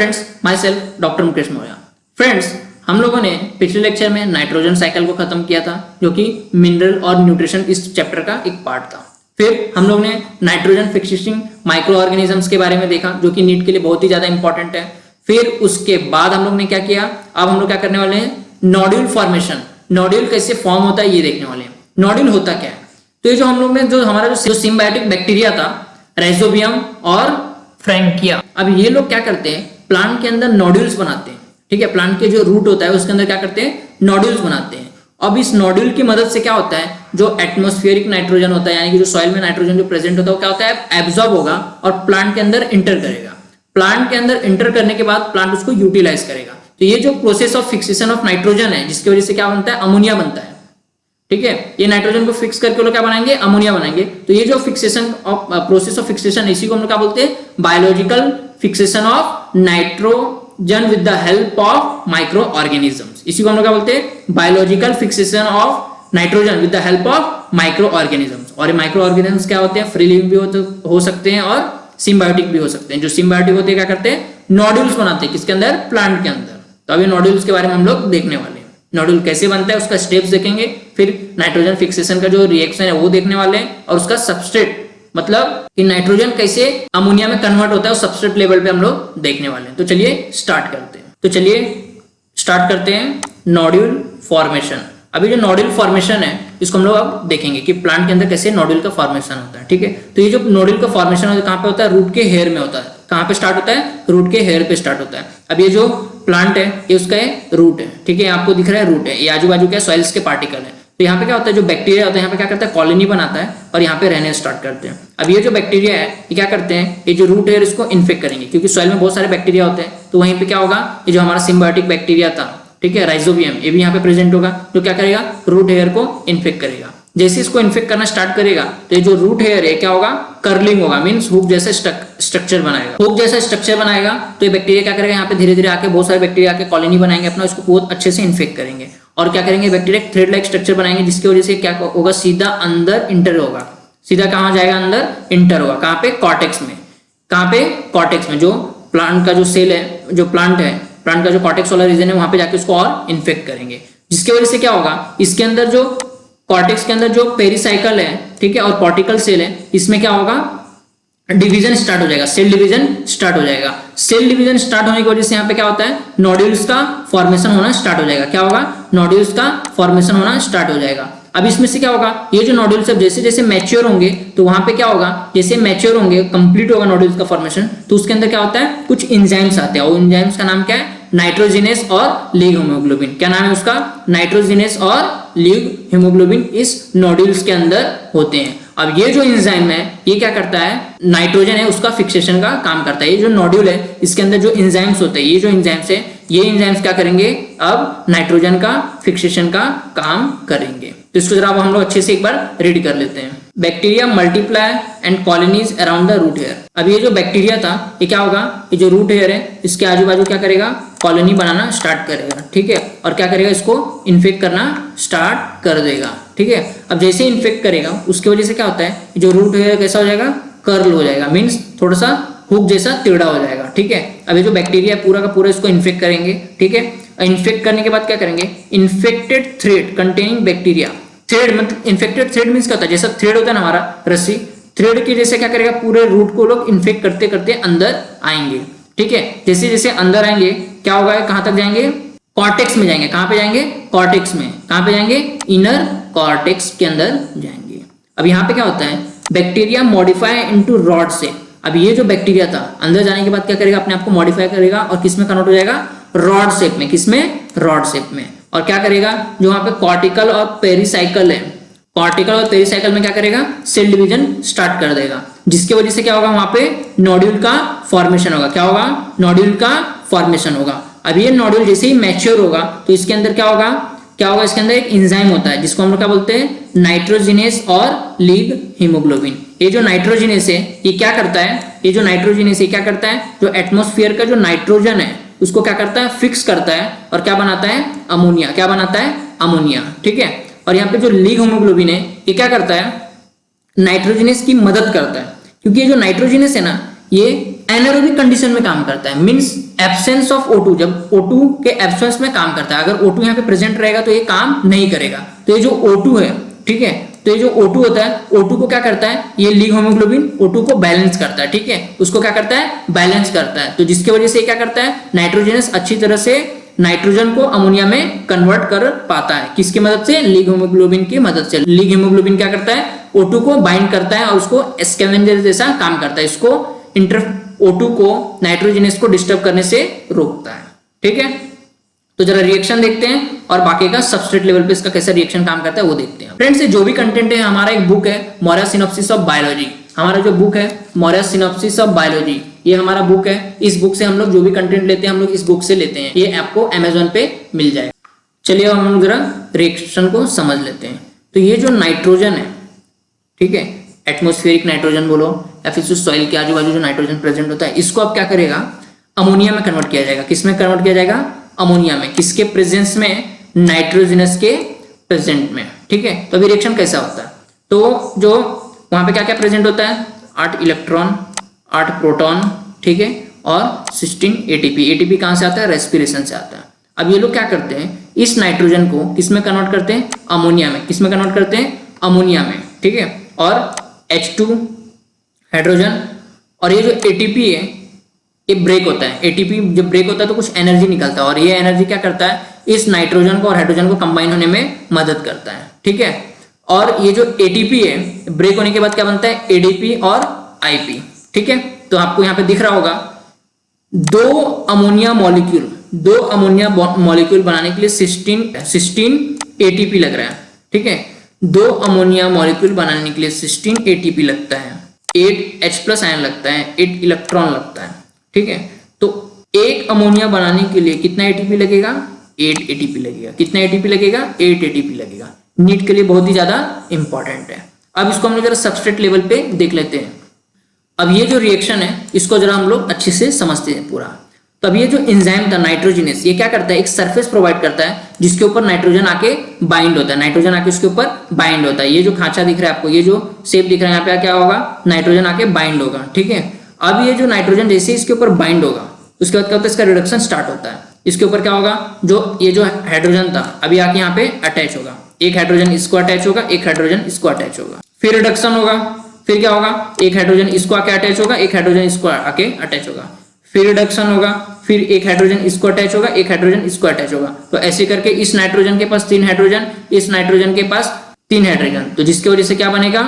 Friends, my self doctor Mukesh Maurya. Friends, हम लोगों ने पिछले लेक्चर में नाइट्रोजन साइकिल को खत्म किया था, जो कि मिनरल और न्यूट्रिशन इस चैप्टर का एक पार्ट था। फिर हम लोग ने नाइट्रोजन फिक्सिंग माइक्रो ऑर्गेनिजम्स के बारे में देखा, जो कि नीट के लिए बहुत ही ज्यादा इंपॉर्टेंट है। फिर उसके बाद हम लोग ने क्या किया, अब हम लोग क्या करने वाले हैं, नोड्यूल फॉर्मेशन। नोड्यूल कैसे फॉर्म होता है ये देखने वाले हैं। नोड्यूल होता क्या है, तो ये जो हम लोग ने जो हमारा जो सिम्बायोटिक बैक्टीरिया था, राइजोबियम और फ्रैंकिया, अब ये लोग क्या करते हैं, प्लांट के अंदर नोड्यूल्स बनाते हैं। ठीक है, प्लांट के जो रूट होता है उसके अंदर क्या करते हैं, नोड्यूल्स बनाते हैं। अब इस नोड्यूल की मदद से क्या होता है, जो एटमॉस्फेरिक नाइट्रोजन होता है, यानी कि जो सॉइल में नाइट्रोजन जो प्रेजेंट होता है, वो क्या होता है, एब्जॉर्ब होगा और प्लांट के अंदर इंटर करेगा। प्लांट के अंदर इंटर करने के बाद प्लांट उसको यूटिलाइज करेगा। तो ये जो process of fixation of nitrogen है, जिसकी वजह से क्या बनता है, अमोनिया बनता है। ठीक है, ये नाइट्रोजन को फिक्स करके लोग क्या बनाएंगे, अमोनिया बनाएंगे। तो ये जो fixation of process of fixation, इसी को हम लोग क्या बोलते हैं, biological fixation of nitrogen with the help of micro organisms. इसी को हम लोग क्या बोलते हैं, biological fixation of nitrogen with the help of micro organisms. और ये माइक्रो ऑर्गेनिजम्स क्या होते हैं, फ्री लिविंग भी हो सकते हैं और सिम्बायोटिक भी हो सकते हैं। जो सिम्बायोटिक होते हैं क्या करते हैं, नोड्यूल्स बनाते हैं, किसके अंदर, प्लांट के अंदर। तो अभी नोड्यूल्स के बारे में हम लोग देखने वाले हैं। नोड्यूल कैसे बनता है उसका स्टेप्स देखेंगे, फिर नाइट्रोजन फिक्सेशन का जो रिएक्शन है वो देखने वाले हैं, और उसका सबस्ट्रेट, मतलब कि नाइट्रोजन कैसे अमोनिया में कन्वर्ट होता है, उस सबस्ट्रेट लेवल पे हम लोग देखने वाले हैं। तो चलिए स्टार्ट करते हैं नोड्यूल फॉर्मेशन। अभी जो नोड्यूल फॉर्मेशन है इसको हम लोग अब देखेंगे कि प्लांट के अंदर कैसे नोड्यूल का फॉर्मेशन होता है। ठीक है, तो ये जो नोड्यूल का फॉर्मेशन होता है कहाँ पे होता है, रूट के हेयर में होता है। कहाँ पे स्टार्ट होता है, रूट के हेयर पे स्टार्ट होता है। अब ये जो प्लांट है ये उसका रूट है। ठीक है, आपको दिख रहा है रूट है, ये आजू बाजू क्या सॉइल्स के पार्टिकल है। तो यहाँ पे क्या होता है, जो बैक्टीरिया होता है यहाँ पे क्या करता है, कॉलोनी बनाता है और यहाँ पे रहने स्टार्ट करते हैं। अब ये जो बैक्टीरिया है ये क्या करते हैं, ये जो रूट है इसको इन्फेक्ट करेंगे, क्योंकि सॉइल में बहुत सारे बैक्टीरिया होते हैं। तो वहीं पे क्या होगा, ये जो हमारा सिम्बायोटिक बैक्टीरिया था, ठीक है, राइजोबियम, ये भी यहाँ पे प्रेजेंट होगा, जो क्या करेगा, रूट हेयर को इन्फेक्ट करेगा। जैसे इसको इन्फेक्ट करना स्टार्ट करेगा तो ये जो रूट हेयर है क्या होगा, कर्लिंग होगा, मींस हुक जैसा स्ट्रक्चर बनाएगा। हुक जैसा स्ट्रक्चर बनाएगा तो ये बैक्टीरिया क्या करेगा, यहाँ पे धीरे धीरे आके बहुत सारे बैक्टीरिया आके कॉलोनी बनाएंगे अपना, उसको बहुत अच्छे से इन्फेक्ट करेंगे। और क्या करेंगे, बैक्टीरिया थ्रेड लाइक स्ट्रक्चर बनाएंगे, जिसकी वजह से क्या होगा, सीधा अंदर इंटर होगा। सीधा कहाँ जाएगा, अंदर इंटर होगा। कहाँ पे, कॉर्टेक्स में। कहाँ पे, कॉर्टेक्स में। जो प्लांट का जो सेल है, जो प्लांट है, प्लांट का जो कॉर्टेक्स वाला रीजन है, वहां पे जाके उसको और इन्फेक्ट करेंगे। जिसकी वजह से क्या होगा, इसके अंदर जो कॉर्टेक्स के अंदर जो पेरिसाइकल है, ठीक है, और कॉर्टिकल सेल है, इसमें क्या होगा, डिवीजन स्टार्ट हो जाएगा, सेल डिवीजन स्टार्ट हो जाएगा। सेल डिवीजन स्टार्ट होने की वजह से यहाँ पे क्या होता है, नोड्यूल्स का फॉर्मेशन होना स्टार्ट हो जाएगा। क्या होगा, नोड्यूल्स का फॉर्मेशन होना स्टार्ट हो जाएगा। अब इसमें से क्या होगा, ये जो नोड्यूल्स अब जैसे जैसे मैच्योर होंगे तो वहां पे क्या होगा, जैसे मैच्योर होंगे, कंप्लीट होगा नोड्यूल्स का फॉर्मेशन, तो उसके अंदर क्या होता है, कुछ एंजाइम्स आते हैं। और एंजाइम्स का नाम क्या है, नाइट्रोजिनेस और लीग हीमोग्लोबिन। क्या नाम है उसका, नाइट्रोजिनेस और लीग हीमोग्लोबिन इस नोड्यूल्स के अंदर होते हैं। अब ये जो एंजाइम है ये क्या करता है, नाइट्रोजन है उसका फिक्सेशन का काम करता है। ये जो नोड्यूल है इसके अंदर जो एंजाइम्स होते हैं, ये जो एंजाइम्स है, ये एंजाइम्स क्या करेंगे, अब नाइट्रोजन का फिक्सेशन का काम करेंगे। तो इसको जरा हम लोग अच्छे से एक बार रीड कर लेते हैं। Bacteria multiply and colonies around the root hair. अब ये जो बैक्टीरिया था ये क्या होगा, ये जो रूट हेयर है इसके आजू बाजू क्या करेगा, कॉलोनी बनाना स्टार्ट करेगा। ठीक है, और क्या करेगा, इसको इन्फेक्ट करना स्टार्ट कर देगा। ठीक है, अब जैसे इन्फेक्ट करेगा उसकी वजह से क्या होता है, जो रूट हेयर कैसा हो जाएगा, कर्ल हो जाएगा, मीन्स थोड़ा सा हुक जैसा टेढ़ा हो जाएगा। ठीक है, अब ये जो बैक्टीरिया पूरा का पूरा इसको इन्फेक्ट करेंगे। ठीक है, इन्फेक्ट करने के बाद क्या करेंगे, infected thread containing bacteria. Thread मतलब इन्फेक्टेड थ्रेड मीन्स क्या होता है, जैसा थ्रेड होता है ना हमारा रस्सी, थ्रेड की जैसे क्या करेगा, पूरे रूट को लोग इन्फेक्ट करते करते अंदर आएंगे। ठीक है, जैसे जैसे अंदर आएंगे क्या होगा, कहां तक जाएंगे, कॉर्टेक्स में जाएंगे। कहां पे जाएंगे, कॉर्टेक्स में। कहां पे जाएंगे, इनर कॉर्टेक्स के अंदर जाएंगे। अब यहाँ पे क्या होता है, bacteria modify into rod shape. अब ये जो बैक्टीरिया था अंदर जाने के बाद क्या करेगा, अपने आप को मॉडिफाई करेगा और किसमें कन्वर्ट हो जाएगा, रॉड शेप में। किसमें, रॉड शेप में। और क्या करेगा, जो वहां पे कॉर्टिकल और पेरिसाइकल है, कॉर्टिकल और पेरिसाइकल में क्या करेगा, सेल डिवीजन स्टार्ट कर देगा। जिसकी वजह से क्या होगा, वहां पे नोड्यूल का फॉर्मेशन होगा। क्या होगा, नोड्यूल का फॉर्मेशन होगा। अब ये नोड्यूल जैसे ही मैच्योर होगा तो इसके अंदर क्या होगा, इसके अंदर एक एंजाइम होता है जिसको हम लोग क्या बोलते हैं, नाइट्रोजिनेस और लीग हीमोग्लोबिन। ये जो नाइट्रोजिनेस है ये क्या करता है, ये जो नाइट्रोजिनेस है क्या करता है, जो एटमॉस्फेयर का जो नाइट्रोजन है उसको क्या करता है, फिक्स करता है और क्या बनाता है, अमोनिया। क्या बनाता है, अमोनिया। ठीक है, और यहाँ पे जो लीग हीमोग्लोबिन है ये क्या करता है, नाइट्रोजिनेस की मदद करता है। क्योंकि ये जो नाइट्रोजिनेस है ना, ये एनारोबिक कंडीशन में काम करता है, मींस एब्सेंस ऑफ O2, जब O2 के एब्सेंस में काम करता है। अगर O2 यहाँ पे प्रेजेंट रहेगा तो ये काम नहीं करेगा। तो ये जो O2 है, ठीक है, तो ये जो O2 होता है, O2 को क्या करता है, ये लीग हीमोग्लोबिन O2 को बैलेंस करता है, ठीक है, उसको क्या करता है, बैलेंस करता है। तो जिसकी वजह से क्या करता है, नाइट्रोजनस अच्छी तरह से नाइट्रोजन को अमोनिया में कन्वर्ट कर पाता है। किसकी मदद से, लीग हीमोग्लोबिन की मदद से। लीग हीमोग्लोबिन क्या करता है, O2 को बाइंड करता है और उसको स्कैवेंजर जैसा काम करता है, इसको O2 को नाइट्रोजनस को डिस्टर्ब करने से रोकता है, ठीक है। तो जरा रिएक्शन देखते हैं और बाकी का सबस्ट्रेट लेवल पे इसका कैसा रिएक्शन काम करता है वो देखते हैं। फ्रेंड्स, जो भी कंटेंट है, हमारा एक बुक है मौर्य सिनॉप्सिस ऑफ बायोलॉजी। हमारा जो बुक है मौर्य सिनॉप्सिस ऑफ बायोलॉजी, ये हमारा बुक है। इस बुक से हम लोग जो भी कंटेंट लेते हैं, हम लोग इस बुक से लेते हैं। ये आपको अमेजोन पे मिल जाएगा। चलिए अब हम जरा रिएक्शन को समझ लेते हैं। तो ये जो नाइट्रोजन है, ठीक है, एटमॉस्फेरिक नाइट्रोजन बोलो या फिर सॉइल के आजू बाजू जो नाइट्रोजन प्रेजेंट होता है, इसको अब क्या करेगा, अमोनिया में कन्वर्ट किया जाएगा। किस में कन्वर्ट किया जाएगा, अमोनिया में। किसके प्रेजेंस में, नाइट्रोजनस के प्रेजेंट में, ठीक है। तो अभी रिएक्शन कैसा होता है, तो जो वहां पे क्या क्या प्रेजेंट होता है, 8 इलेक्ट्रॉन 8 प्रोटॉन, ठीक है, और 16 एटीपी। एटीपी कहां से आता है, रेस्पिरेशन से आता है। अब ये लोग क्या करते हैं, इस नाइट्रोजन को किस में कन्वर्ट करते हैं, अमोनिया में। किस में कन्वर्ट करते हैं, अमोनिया में, ठीक है। और H2 हाइड्रोजन, और ये जो एटीपी है ये ब्रेक होता है। एटीपी जब ब्रेक होता है तो कुछ एनर्जी निकलता है, और ये एनर्जी क्या करता है, इस नाइट्रोजन को और हाइड्रोजन को कंबाइन होने में मदद करता है, ठीक है। और ये जो एटीपी है ब्रेक होने के बाद क्या बनता है, एडीपी और आईपी, ठीक है। तो आपको यहाँ पे दिख रहा होगा 2 अमोनिया मॉलिक्यूल बनाने के लिए 16 एटीपी लग रहा है, ठीक है। 2 अमोनिया मॉलिक्यूल बनाने के लिए 16 एटीपी लगता है, 8 H+ आयन लगता है, 8 इलेक्ट्रॉन लगता है, ठीक है। तो एक अमोनिया बनाने के लिए कितना एटीपी लगेगा, 8 एटीपी लगेगा। कितना एटीपी लगेगा, 8 एटीपी लगेगा। नीट के लिए बहुत ही ज्यादा इंपॉर्टेंट है। अब इसको हम लोग जरा सबस्ट्रेट लेवल पे देख लेते हैं। अब ये जो रिएक्शन है इसको जरा हम लोग अच्छे से समझते हैं पूरा। तो अब ये जो एंजाइम था नाइट्रोजिनेस, ये क्या करता है, एक सरफेस प्रोवाइड करता है जिसके ऊपर नाइट्रोजन आके बाइंड होता है। नाइट्रोजन आके उसके ऊपर बाइंड होता है। ये जो खांचा दिख रहा है आपको, ये जो शेप दिख रहा है यहाँ पे, क्या होगा, नाइट्रोजन आके बाइंड होगा, ठीक है। अब ये जो नाइट्रोजन जैसे इसके ऊपर बाइंड होगा, उसके बाद क्या होता है, इसका रिडक्शन स्टार्ट होता है। इसके ऊपर क्या होगा, जो ये जो हाइड्रोजन था अभी आके यहाँ पे अटैच होगा। एक हाइड्रोजन इसको अटैच होगा, एक हाइड्रोजन इसको अटैच होगा, फिर रिडक्शन होगा। फिर क्या होगा, एक हाइड्रोजन इसको आके अटैच होगा, एक हाइड्रोजन इसको आके अटैच होगा, फिर रिडक्शन होगा, फिर एक हाइड्रोजन इसको अटैच होगा, एक हाइड्रोजन इसको अटैच होगा। तो ऐसे करके इस नाइट्रोजन के पास 3 हाइड्रोजन, इस नाइट्रोजन के पास 3 हाइड्रोजन। तो जिसकी वजह से क्या बनेगा,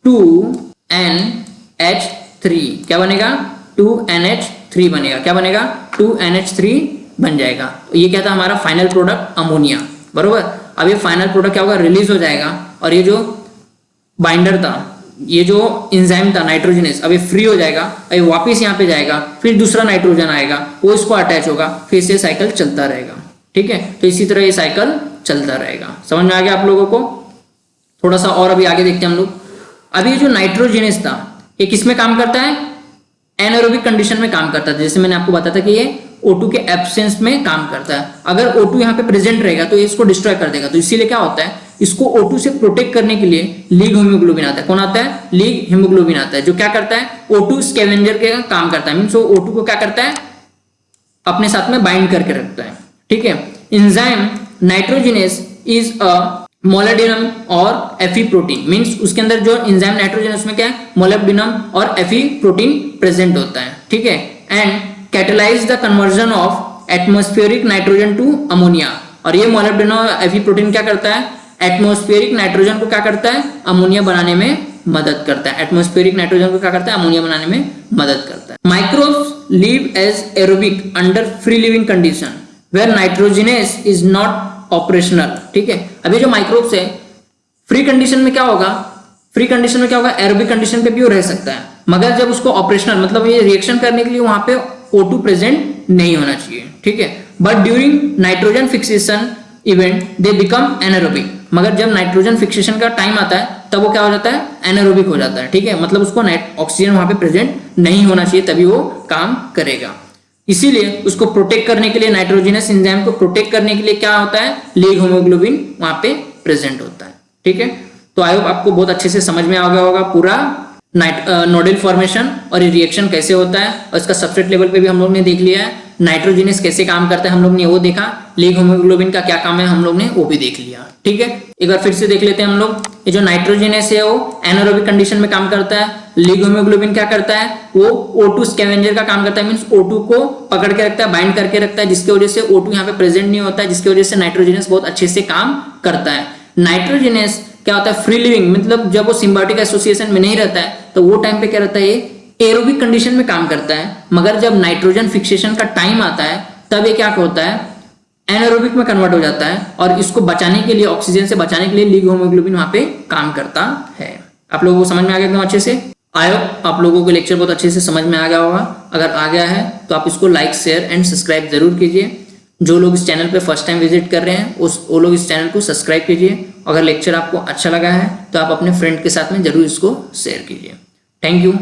2NH3। क्या बनेगा, 2NH3 बनेगा। क्या बनेगा, 2NH3 बन जाएगा। तो ये क्या था, हमारा फाइनल प्रोडक्ट अमोनिया, बरोबर। अब ये फाइनल प्रोडक्ट क्या होगा, रिलीज हो जाएगा, और ये जो बाइंडर था, ये जो एंजाइम था नाइट्रोजनस, अब ये फ्री हो जाएगा, अब वापस यहाँ पे जाएगा, फिर दूसरा नाइट्रोजन आएगा, वो इसको अटैच होगा, फिर से साइकिल चलता रहेगा, ठीक है। तो इसी तरह ये साइकिल चलता रहेगा। समझ में आ गया आप लोगों को। थोड़ा सा और अभी आगे देखते हैं हम लोग। अभी ये जो नाइट्रोजनस था ये किस में काम करता है, एनारोबिक कंडीशन में काम करता है। जैसे मैंने आपको बताया था कि ये O2 के एब्सेंस में काम करता है। अगर O2 यहाँ पे प्रेजेंट रहेगा तो ये इसको डिस्ट्रॉय कर देगा। तो इसीलिए क्या होता है, इसको O2 से प्रोटेक्ट करने के लिए लीग हीमोग्लोबिन आता है। कौन आता है, लीग हीमोग्लोबिन आता है, जो क्या करता है, O2 स्कैवेंजर के काम करता है। मींस वो O2 को क्या करता है, अपने साथ में बाइंड करके रखता है, ठीक है। Enzyme nitrogenous is a molybdenum और Fe प्रोटीन। मींस उसके अंदर जो एंजाइम नाइट्रोजन उसमें क्या है, मोलिब्डेनम और Fe प्रोटीन प्रेजेंट होता है, ठीक है। And catalyse the conversion of atmospheric nitrogen to ammonia. और ये मोलिब्डेनम और Fe प्रोटीन क्या करता है, एटमॉस्फेरिक नाइट्रोजन को क्या करता है, अमोनिया बनाने में मदद करता है। एटमॉस्फेरिक नाइट्रोजन को क्या करता है, अमोनिया बनाने में मदद करता है। Microbes live as aerobic under free living condition where nitrogenase is not operational, ठीक है। अभी जो माइक्रोब्स है फ्री कंडीशन में क्या होगा, फ्री कंडीशन में क्या होगा, एरोबिक कंडीशन पे भी वो रह सकता है, मगर जब उसको ऑपरेशनल मतलब ये रिएक्शन करने के लिए वहां पे O2 प्रेजेंट नहीं होना चाहिए, ठीक है। But during nitrogen fixation event they become anaerobic. मगर जब नाइट्रोजन फिक्सेशन का टाइम आता है तब वो क्या हो जाता है, एनारोबिक हो जाता है, ठीक है। मतलब उसको ऑक्सीजन वहां पे प्रेजेंट नहीं होना चाहिए, तभी वो काम करेगा। इसीलिए उसको प्रोटेक्ट करने के लिए, नाइट्रोजनस एंजाइम को प्रोटेक्ट करने के लिए क्या होता है, लीग हीमोग्लोबिन वहां पे प्रेजेंट होता है, ठीक है। तो आई होप आपको बहुत अच्छे से समझ में आ गया होगा पूरा नोडल फॉर्मेशन और ये रिएक्शन कैसे होता है, और इसका सबस्ट्रेट लेवल पे भी हम लोग ने देख लिया है। नाइट्रोजिनस कैसे काम करता है हम लोग ने वो देखा। लीग हीमोग्लोबिन का क्या काम है हम लोग ने वो भी देख लिया। ठीक है, एक बार फिर से देख लेते हैं हम लोग। ये जो नाइट्रोजिनस है वो एनारोबिक कंडीशन में काम करता है। लीग हीमोग्लोबिन क्या करता है, वो O2 स्कैवेंजर का काम करता है, मींस O2 को पकड़ के रखता है, बाइंड करके रखता है, जिसकी वजह से O2 यहाँ पे प्रेजेंट नहीं होता है, जिसकी वजह से नाइट्रोजिनस बहुत अच्छे से काम करता है। नाइट्रोजिनस क्या होता है, फ्री लिविंग, मतलब जब वो सिम्बायोटिक एसोसिएशन में नहीं रहता है तो वो टाइम पे क्या रहता है, ये एरोबिक कंडीशन में काम करता है। मगर जब नाइट्रोजन फिक्सेशन का टाइम आता है तब ये क्या होता है, एनारोबिक में कन्वर्ट हो जाता है, और इसको बचाने के लिए, ऑक्सीजन से बचाने के लिए लीग हीमोग्लोबिन वहां पे काम करता है। आप लोगों को समझ में आ गया एकदम अच्छे से? आई होप आप लोगों को लेक्चर बहुत अच्छे से समझ में आ गया होगा। अगर आ गया है तो आप इसको लाइक, शेयर एंड सब्सक्राइब जरूर कीजिए। जो लोग इस चैनल पे फर्स्ट टाइम विजिट कर रहे हैं वो लोग इस चैनल को सब्सक्राइब कीजिए। अगर लेक्चर आपको अच्छा लगा है तो आप अपने फ्रेंड के साथ में जरूर इसको शेयर कीजिए। Thank you.